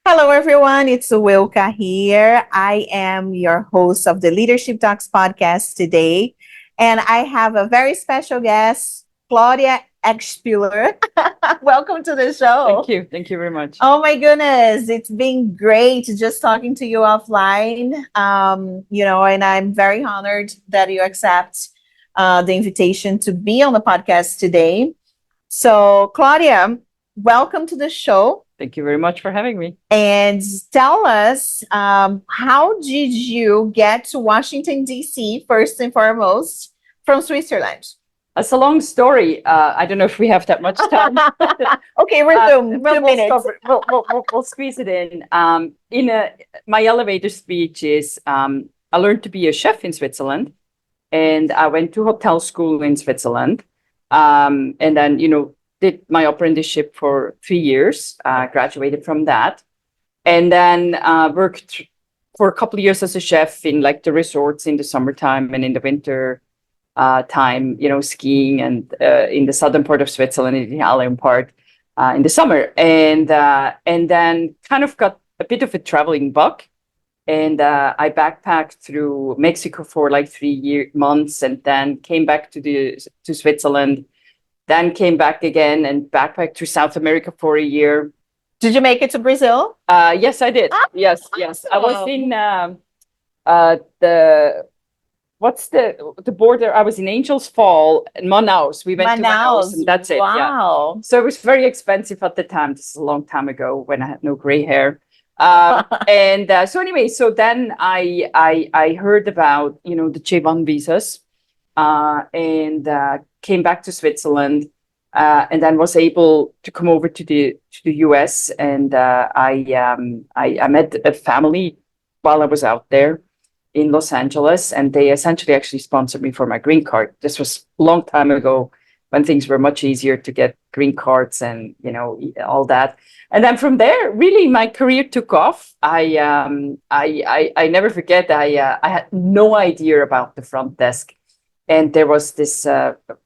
Hello, everyone. It's Wilka here. I am your host of the Leadership Talks podcast today. And I have a very special guest, Claudia Eggspuhler. Welcome to the Thank show. you. Thank you very much. Oh my goodness, it's been great just talking to you offline. And I'm very honored that you accept the invitation to be on the podcast today. So, Claudia, welcome to the show. Thank you very much for having me. And tell us, how did you get to Washington, D.C., first and foremost, from Switzerland? It's a long story. I don't know if we have that much time. Okay, resume. We'll, 2 minutes. stop it. We'll squeeze it in. My elevator speech is I learned to be a chef in Switzerland, and I went to hotel school in Switzerland, and then did my apprenticeship for 3 years. Graduated from that, and then worked for a couple of years as a chef in like the resorts in the summertime and in the winter time, skiing and in the southern part of Switzerland, in the Italian part in the summer, and then kind of got a bit of a traveling bug, and I backpacked through Mexico for like 3 months, and then came back to Switzerland, then came back again and backpacked to South America for a year. Did you make it to Brazil? Yes, I did. Yes. I was Awesome. in the what's the border? I was in Angels Fall and Manaus. We went to Manaus, and that's it. Yeah. Wow. So it was very expensive at the time. This is a long time ago when I had no gray hair. So then I heard about the J1 visas, and came back to Switzerland, and then was able to come over to the US, and I met a family while I was out there in Los Angeles, and they essentially actually sponsored me for my green card. This was a long time ago when things were much easier to get green cards and all that. And then from there, really, my career took off. I never forget. I had no idea about the front desk, and there was this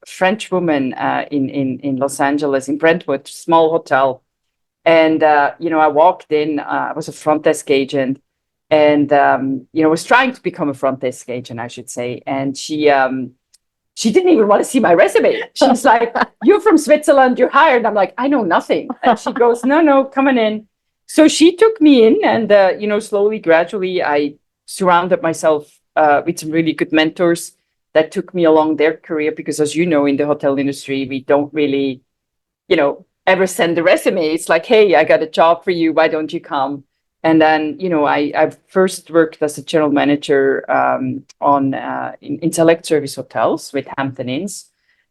French woman in Los Angeles, in Brentwood, small hotel, and I walked in. I was a front desk agent, and was trying to become a front desk agent, I should say. And she didn't even want to see my resume. She's like, "You're from Switzerland, you're hired." I'm like, "I know nothing." And she goes, "No, come on in." So she took me in, and slowly, gradually, I surrounded myself with some really good mentors that took me along their career, because as you know, in the hotel industry, we don't really, ever send a resume. It's like, "Hey, I got a job for you. Why don't you come?" And then, I first worked as a general manager in select service hotels with Hampton Inns,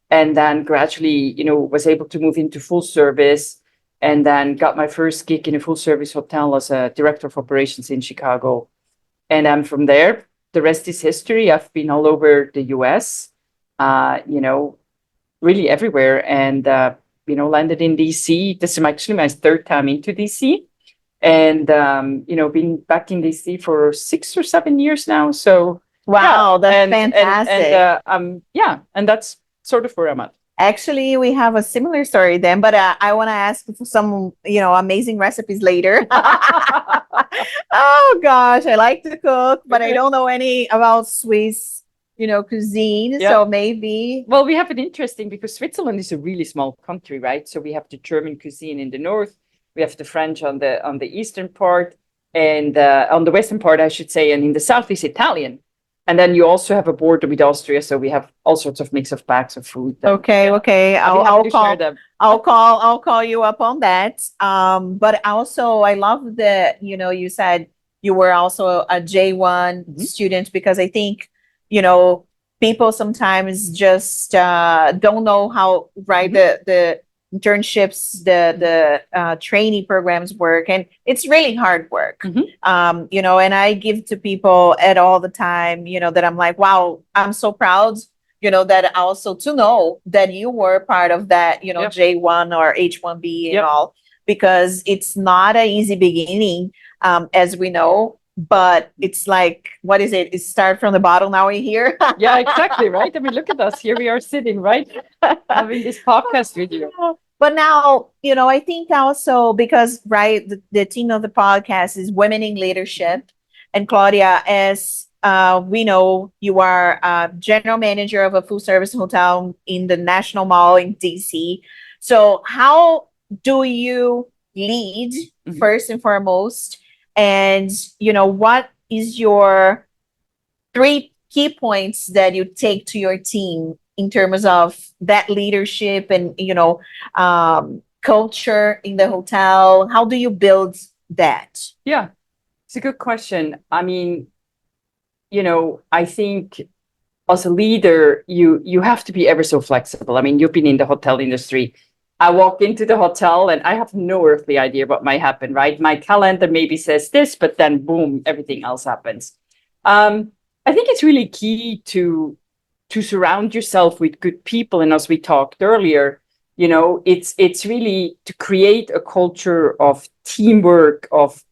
and then gradually, was able to move into full service, and then got my first gig in a full service hotel as a director of operations in Chicago. And then from there, the rest is history. I've been all over the US, really everywhere, and landed in DC. This is actually my third time into DC. And been back in DC for 6 or 7 years now. So Wow, that's fantastic. and that's sort of where I'm at. Actually, we have a similar story then, but I want to ask for some, amazing recipes later. Oh gosh, I like to cook, but I don't know any about Swiss, cuisine. Yeah. So maybe. Well, we have it interesting because Switzerland is a really small country, right? So we have the German cuisine in the north, we have the French on the eastern part, and on the western part, I should say, and in the south is Italian. And then you also have a border with Austria, so we have all sorts of mix of bags of food. Okay. I'll call you up on that. But also I love that, you said you were also a J1 student, because I think, people sometimes just don't know how the internships, the trainee programs work, and it's really hard work. And I give to people at all the time, that I'm like, wow, I'm so proud, that also to know that you were part of that, Yep. J1 or H1B and Yep. all, because it's not an easy beginning, as we know. But it's like, what is it? It started from the bottom. Now we're here. Yeah, exactly. Right. I mean, look at us. Here we are sitting, right? Having this podcast with you. But now, I think also because, right, the theme of the podcast is women in leadership. And Claudia, as we know, you are general manager of a full service hotel in the National Mall in DC. So, how do you lead first and foremost? And, what is your three key points that you take to your team in terms of that leadership and culture in the hotel? How do you build that? Yeah, it's a good question. I mean, I think as a leader, you have to be ever so flexible. I mean, you've been in the hotel industry. I walk into the hotel and I have no earthly idea what might happen, right? My calendar maybe says this, but then boom, everything else happens. I think it's really key to surround yourself with good people. And as we talked earlier, it's really to create a culture of teamwork, of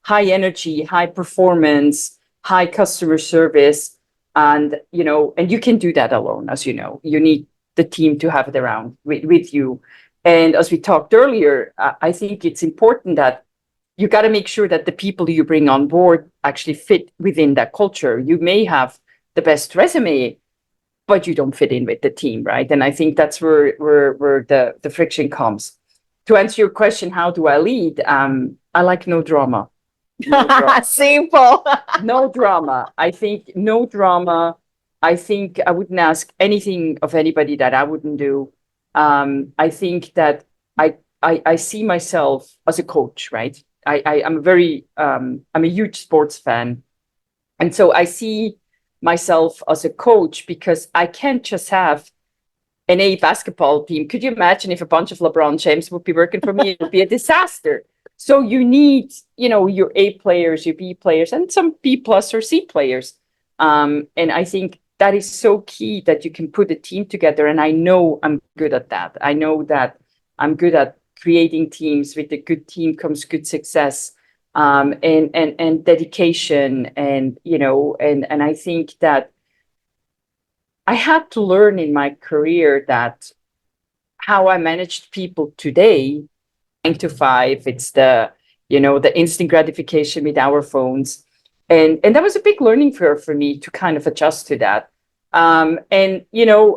high energy, high performance, high customer service. And you can do that alone. As you need the team to have it around with you. And as we talked earlier, I think it's important that you got to make sure that the people you bring on board actually fit within that culture. You may have the best resume, but you don't fit in with the team, right? And I think that's where the friction comes. To answer your question, how do I lead? I like no drama. No drama. Simple. No drama. I think no drama. I think I wouldn't ask anything of anybody that I wouldn't do. I think that I see myself as a coach, right? I'm a huge sports fan. And so I see myself as a coach because I can't just have an A basketball team. Could you imagine if a bunch of LeBron James would be working for me? It would be a disaster. So you need, your A players, your B players, and some B plus or C players. And I think that is so key that you can put a team together. And I know I'm good at that. I know that I'm good at creating teams. With a good team comes good success, and dedication. And I think that I had to learn in my career that how I managed people today, 9 to 5, it's the instant gratification with our phones. And that was a big learning curve for me to kind of adjust to that. And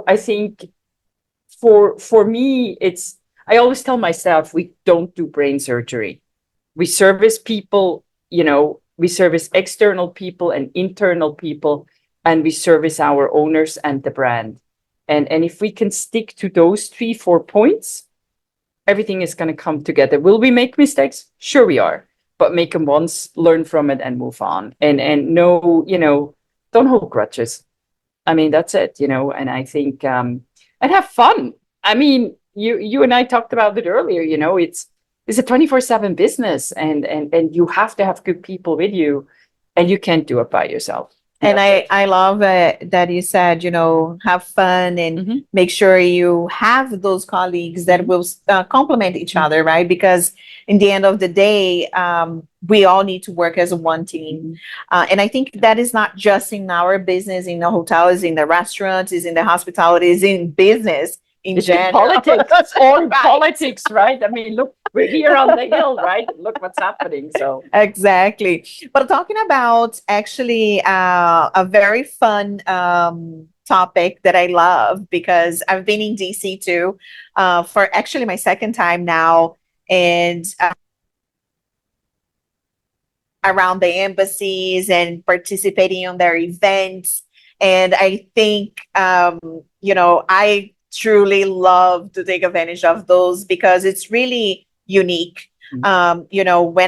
I think for me, I always tell myself, we don't do brain surgery. We service people, we service external people and internal people, and we service our owners and the brand. And if we can stick to those 3-4 points, everything is going to come together. Will we make mistakes? Sure we are, but make them once, learn from it, and move on. And no, don't hold grudges. I mean, that's it, and I think, and have fun. I mean, you and I talked about it earlier, it's a 24/7 business, and you have to have good people with you, and you can't do it by yourself. And I love that you said, have fun and make sure you have those colleagues that will complement each other, right? Because in the end of the day, we all need to work as one team. And I think that is not just in our business, in the hotels, in the restaurants, is in the hospitality, is in business in general. Politics, all politics, right? I mean, look, we're here on the hill, right? Look what's happening. So exactly. But talking about actually a very fun topic that I love, because I've been in DC too for actually my second time now, and around the embassies and participating on their events. And I think, I truly love to take advantage of those because it's really unique. When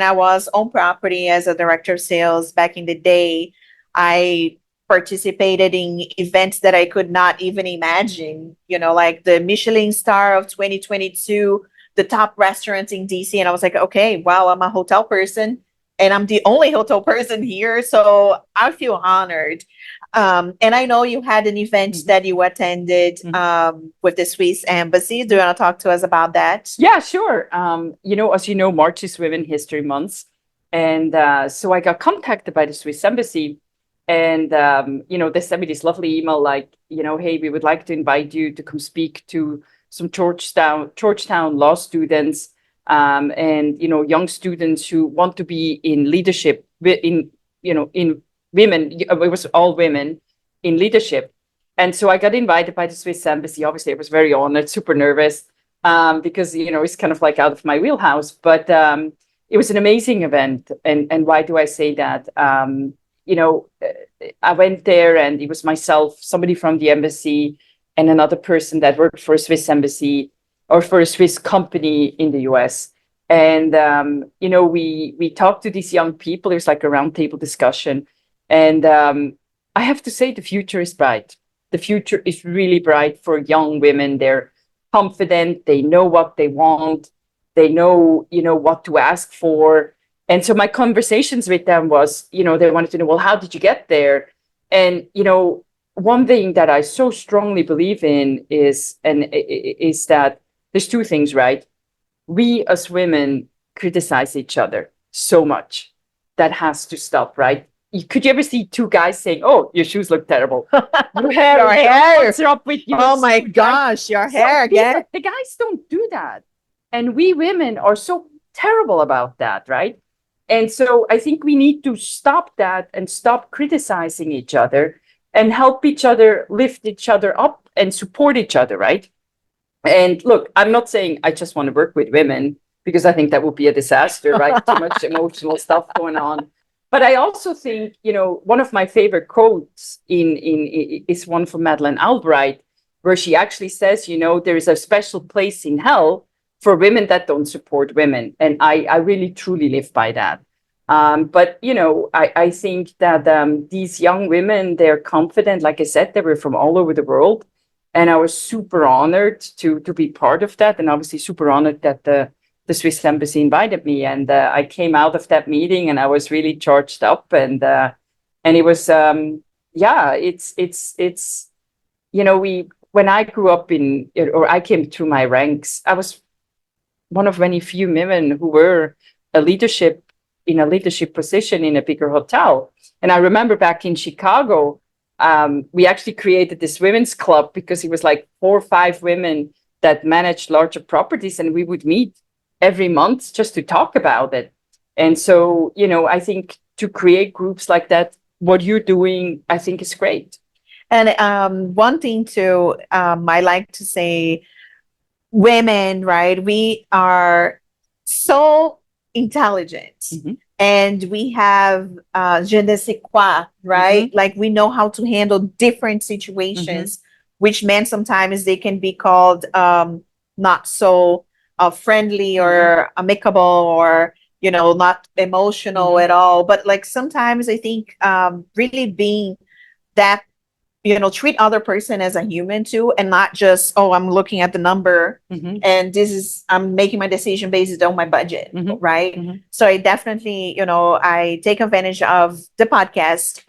I was on property as a director of sales back in the day, I participated in events that I could not even imagine, like the Michelin star of 2022, the top restaurants in DC. And I was like, okay, well, I'm a hotel person and I'm the only hotel person here. So I feel honored. And I know you had an event that you attended with the Swiss Embassy. Do you want to talk to us about that? Yeah, sure. As you know, March is Women History Month. And so I got contacted by the Swiss Embassy. And, they sent me this lovely email like, hey, we would like to invite you to come speak to some Georgetown law students, and young students who want to be in leadership in women. It was all women in leadership. And so I got invited by the Swiss Embassy. Obviously, I was very honored, super nervous, because it's kind of like out of my wheelhouse. But it was an amazing event. And why do I say that? I went there, and it was myself, somebody from the embassy, and another person that worked for a Swiss embassy or for a Swiss company in the US. And we talked to these young people. It was like a roundtable discussion, and I have to say the future is bright. The future is really bright for young women. They're confident. They know what they want. They know what to ask for. And so my conversations with them was, they wanted to know, well, how did you get there? And one thing that I so strongly believe in is that there's two things, right? We as women criticize each other so much. That has to stop, right? Could you ever see two guys saying, "Oh, your shoes look terrible. Your hair, Your hair. what's up with you?" Oh my gosh, your hair again. The guys don't do that. And we women are so terrible about that, right? And so I think we need to stop that and stop criticizing each other and help each other, lift each other up and support each other, right? And look, I'm not saying I just want to work with women, because I think that would be a disaster, right? Too much emotional stuff going on. But I also think, one of my favorite quotes is one from Madeleine Albright, where she actually says, there is a special place in hell for women that don't support women. And I really, truly live by that. But I think that these young women, they're confident. Like I said, they were from all over the world. And I was super honored to be part of that. And obviously super honored that the Swiss Embassy invited me. And I came out of that meeting and I was really charged up. And it was, when I grew up or I came through my ranks, I was one of many few women who were in a leadership position in a bigger hotel. And I remember back in Chicago, we actually created this women's club because it was like 4 or 5 women that managed larger properties, and we would meet every month just to talk about it. And so, I think to create groups like that, what you're doing, I think is great. And one thing too, I like to say, women, right? We are so intelligent. Mm-hmm. And we have je ne sais quoi, right? Mm-hmm. Like we know how to handle different situations, which meant sometimes they can be called not so friendly or amicable, or not emotional at all. But like sometimes I think really being that, treat other person as a human too, and not just, oh, I'm looking at the number and I'm making my decision based on my budget, right? So I definitely, I take advantage of the podcast,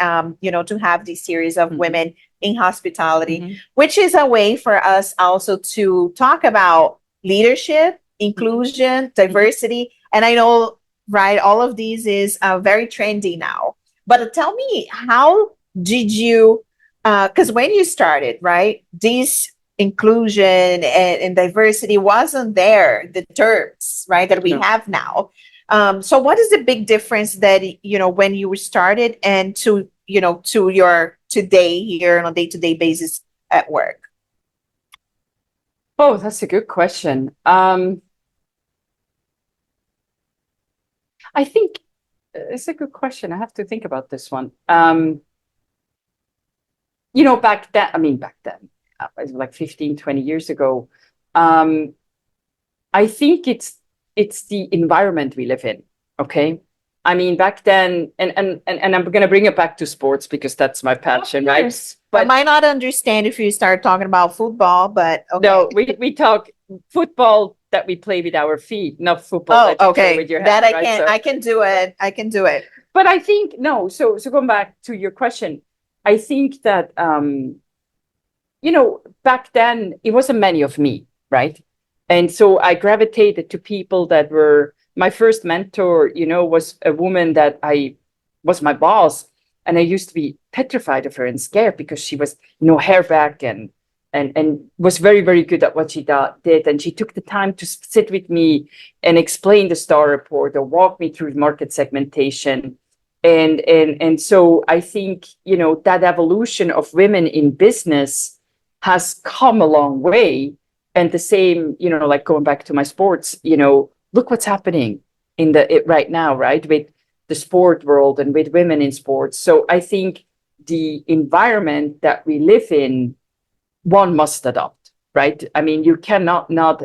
to have this series of women in hospitality, which is a way for us also to talk about leadership, inclusion, diversity. And I know, right, all of these is very trendy now. But tell me, how did you, because when you started, right, this inclusion and diversity wasn't there, the terms, right, that we have now. So what is the big difference that, when you started and to your today here on a day-to-day basis at work? Oh, that's a good question. I think it's a good question. I have to think about this one. Back then, it was like 15, 20 years ago. I think it's the environment we live in. Okay. I mean, back then, and I'm going to bring it back to sports because that's my passion, right? But I might not understand if you start talking about football, but okay. No, we talk football that we play with our feet, not football that you play with your hand. That I can do it. I can do it. But I think, no, so going back to your question, I think that, back then it wasn't many of me, right? And so I gravitated to people that were, my first mentor, was a woman that was my boss. And I used to be petrified of her and scared because she was, hair back and, and was very, very good at what she did. And she took the time to sit with me and explain the star report or walk me through market segmentation. And so I think, that evolution of women in business has come a long way. And the same, like going back to my sports, look what's happening right now, right? With the sport world and with women in sports. So I think the environment that we live in, one must adopt, right? I mean, you cannot not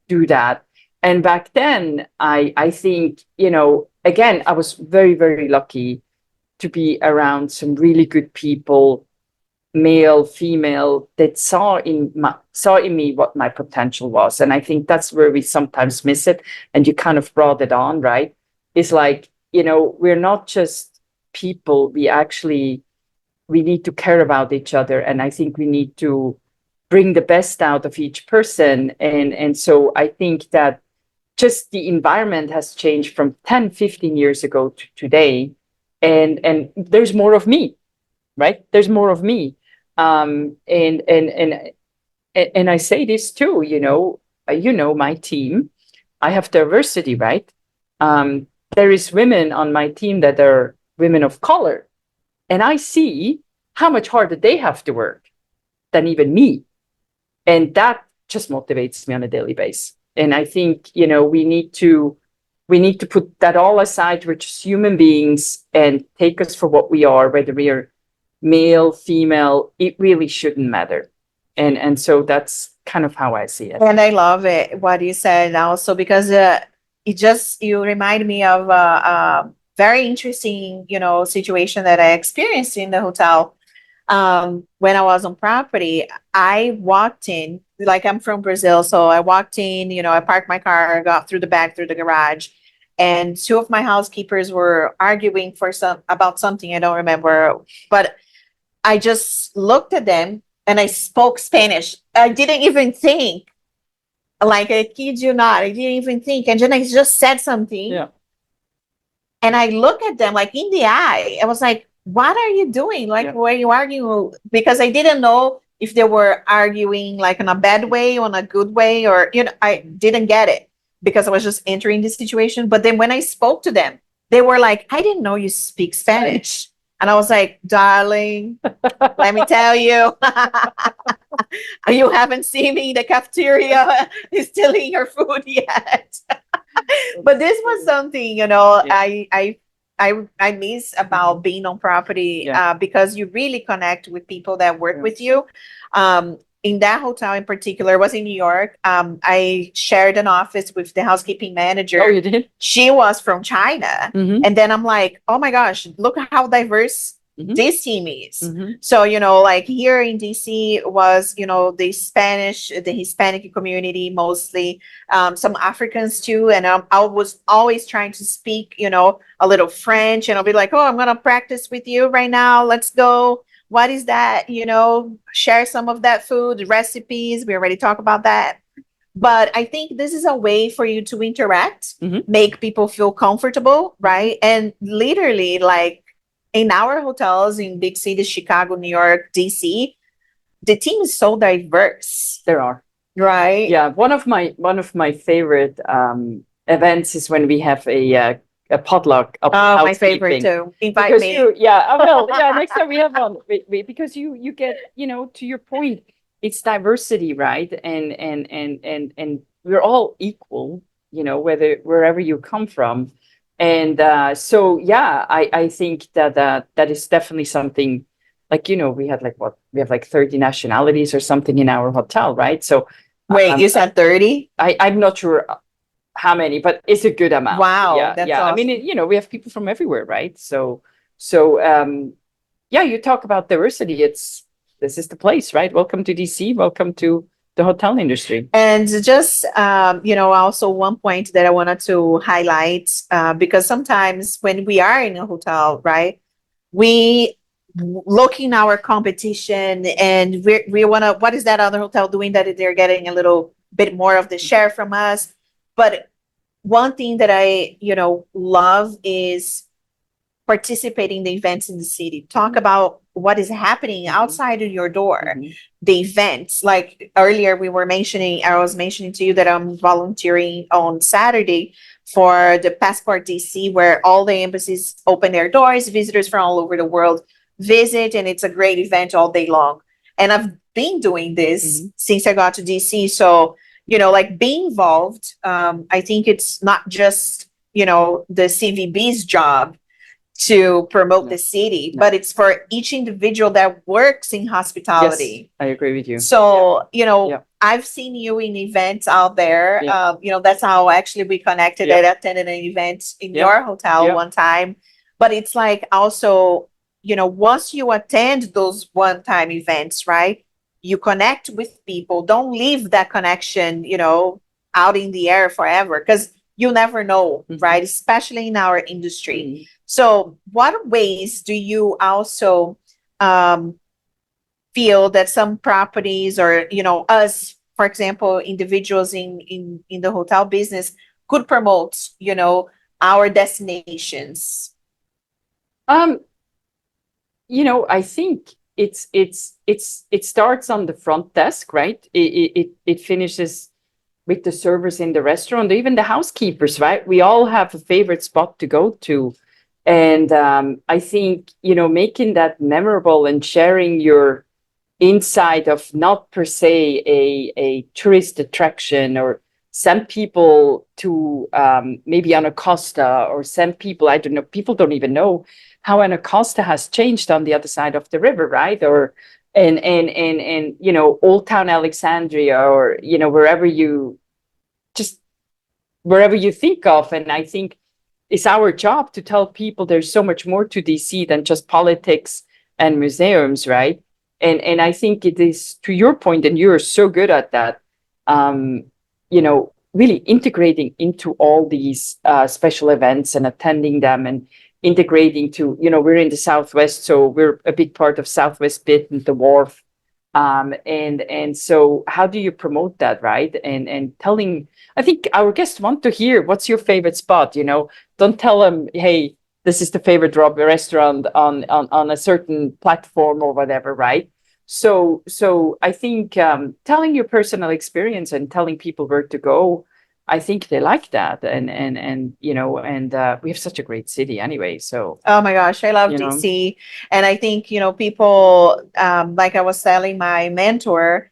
do that. And back then, I think, again, I was very, very lucky to be around some really good people, male, female, that saw in me what my potential was. And I think that's where we sometimes miss it. And you kind of brought it on, right? It's like, we're not just people. We need to care about each other. And I think we need to bring the best out of each person. And so I think that just the environment has changed from 10, 15 years ago to today. And there's more of me, right? There's more of me. And I say this too, my team, I have diversity, right? There is women on my team that are women of color. And I see how much harder they have to work than even me. And that just motivates me on a daily basis. And I think, we need to put that all aside. We're just human beings and take us for what we are, whether we are male, female, it really shouldn't matter. And so that's kind of how I see it. And I love it, what you said also, because you remind me of a very interesting, situation that I experienced in the hotel. When I was on property, I walked in, like I'm from Brazil. So I walked in, I parked my car, got through the back, through the garage, and two of my housekeepers were arguing about something. I don't remember, but I just looked at them and I spoke Spanish. I didn't even think, like, I kid you not, I didn't even think. And then I just said something. Yeah. And I look at them like in the eye. I was like, what are you doing? Like, were you arguing? Because I didn't know if they were arguing like in a bad way, or in a good way, or, I didn't get it because I was just entering the situation. But then when I spoke to them, they were like, I didn't know you speak Spanish. And I was like, darling, let me tell you, you haven't seen me in the cafeteria stealing your food yet. But this was something, I miss about being on property, because you really connect with people that work with you. In that hotel in particular, it was in New York. I shared an office with the housekeeping manager. Oh, you did? She was from China. And then I'm like, oh my gosh, look how diverse this team is. So, like here in DC was, the Hispanic community mostly, some Africans too. And I was always trying to speak, a little French, and I'll be like, oh, I'm going to practice with you right now. Let's go. What is that? Share some of that food recipes. We already talked about that. But I think this is a way for you to interact, make people feel comfortable, right? And literally, like in our hotels in big cities, Chicago, New York, DC, the team is so diverse. There are. Right? Yeah. One of my favorite events is when we have a potluck of housekeeping. My favorite too. Invite because me. Next time we have one, because you get, to your point, it's diversity, right? And we're all equal, wherever you come from. And so, I think that is definitely something, like, we have like 30 nationalities or something in our hotel, right? So wait, you said 30? I'm not sure how many, but it's a good amount. Wow, that's awesome. I mean, we have people from everywhere, right? So you talk about diversity. This is the place, right? Welcome to DC. Welcome to the hotel industry. And just, also one point that I wanted to highlight, because sometimes when we are in a hotel, right, we look in our competition and we want to, what is that other hotel doing that they're getting a little bit more of the share from us? But one thing that I, love is participate in the events in the city. Talk about what is happening outside of your door. The events, like earlier I was mentioning to you that I'm volunteering on Saturday for the Passport DC, where all the embassies open their doors, visitors from all over the world visit, and it's a great event all day long. And I've been doing this since I got to DC. So, like being involved, I think it's not just, the CVB's job to promote the city, but it's for each individual that works in hospitality. Yes, I agree with you. So, I've seen you in events out there. That's how actually we connected. I attended an event in your hotel one time. But it's like also, once you attend those one-time events, right? You connect with people. Don't leave that connection, out in the air forever, because you never know, right? Especially in our industry. So what ways do you also feel that some properties or, us, for example, individuals in the hotel business could promote, our destinations? I think it starts on the front desk, right? It finishes with the servers in the restaurant, even the housekeepers, right? We all have a favorite spot to go to. And I think, making that memorable and sharing your insight of not per se a tourist attraction, or send people to maybe an Acosta, or send people, I don't know, people don't even know how an Acosta has changed on the other side of the river, right? Or and Old Town Alexandria, or wherever you think of. And I think it's our job to tell people there's so much more to DC than just politics and museums, right? And I think it is, to your point, and you're so good at that, really integrating into all these special events and attending them, and integrating to, we're in the Southwest, so we're a big part of Southwest Bit and the Wharf. And so how do you promote that, right? And telling, I think our guests want to hear, what's your favorite spot? Don't tell them, hey, this is the favorite restaurant on a certain platform or whatever, right? So I think telling your personal experience and telling people where to go, I think they like that. And we have such a great city anyway. So oh my gosh, I love DC. And I think, people, like I was telling my mentor,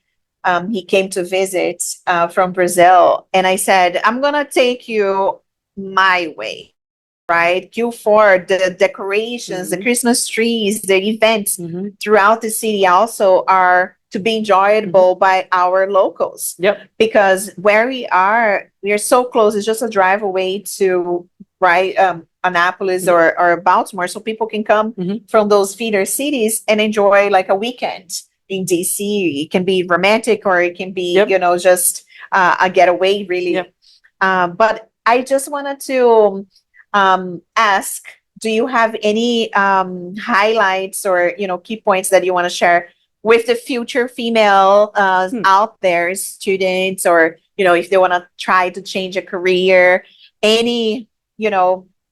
he came to visit from Brazil, and I said, I'm gonna take you my way, right? Q4, the decorations, the Christmas trees, the events throughout the city also are to be enjoyable by our locals. Yep. Because where we are so close. It's just a drive away to, right, Annapolis or Baltimore. So people can come from those feeder cities and enjoy like a weekend in DC. It can be romantic, or it can be, just a getaway, really. But I just wanted to ask, do you have any highlights or, key points that you want to share with the future female out there, students, or, if they want to try to change a career, any,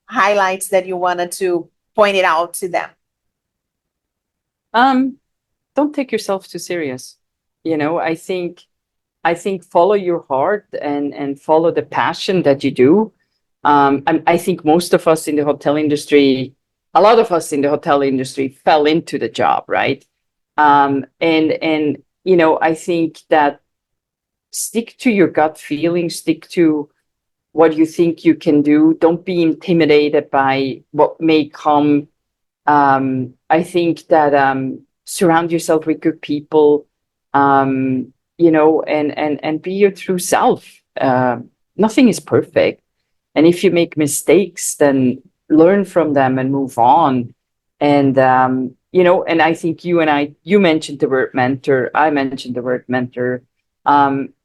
highlights that you wanted to point it out to them? Don't take yourself too serious. I think follow your heart and follow the passion that you do. I think most of us in the hotel industry, a lot of us in the hotel industry fell into the job, right? I think that stick to your gut feeling, stick to what you think you can do. Don't be intimidated by what may come. I think that surround yourself with good people, and be your true self. Nothing is perfect. And if you make mistakes, then learn from them and move on. And, and I think you mentioned the word mentor. I mentioned the word mentor.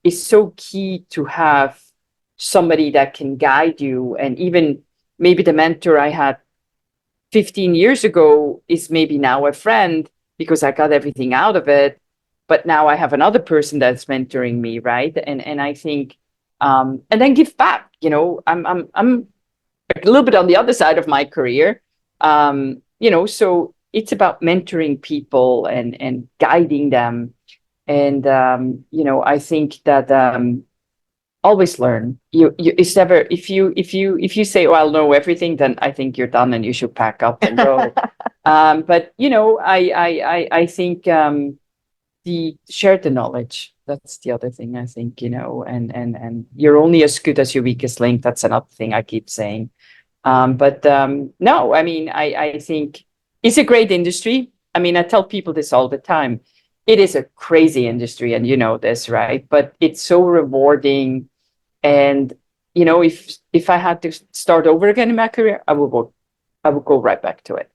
It's so key to have somebody that can guide you. And even maybe the mentor I had 15 years ago is maybe now a friend, because I got everything out of it. But now I have another person that's mentoring me, right? And I think, and then give back. I'm a little bit on the other side of my career. So it's about mentoring people and guiding them. And, I think that, always learn. It's never, if you say, oh, I'll know everything, then I think you're done and you should pack up and go. But I think, share the knowledge. That's the other thing, I think, and you're only as good as your weakest link. That's another thing I keep saying. But no, I mean, I think it's a great industry. I mean, I tell people this all the time. It is a crazy industry, and you know this, right? But it's so rewarding. And if I had to start over again in my career, I would go right back to it.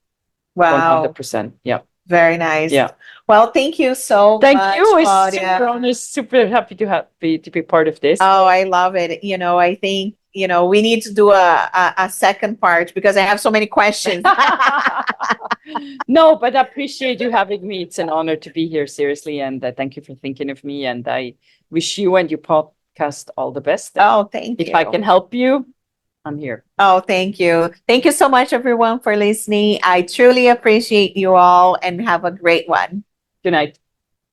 Wow. 100%. Yeah. Very nice. Yeah. Well, thank you so Thank much, you. It's Claudia. super honest, super happy to be part of this. Oh, I love it. I think, we need to do a second part because I have so many questions. No, but I appreciate you having me. It's an honor to be here, seriously. And thank you for thinking of me. And I wish you and your podcast all the best. Oh, thank you. If I can help you, I'm here. Oh, thank you. Thank you so much, everyone, for listening. I truly appreciate you all and have a great one. Good night.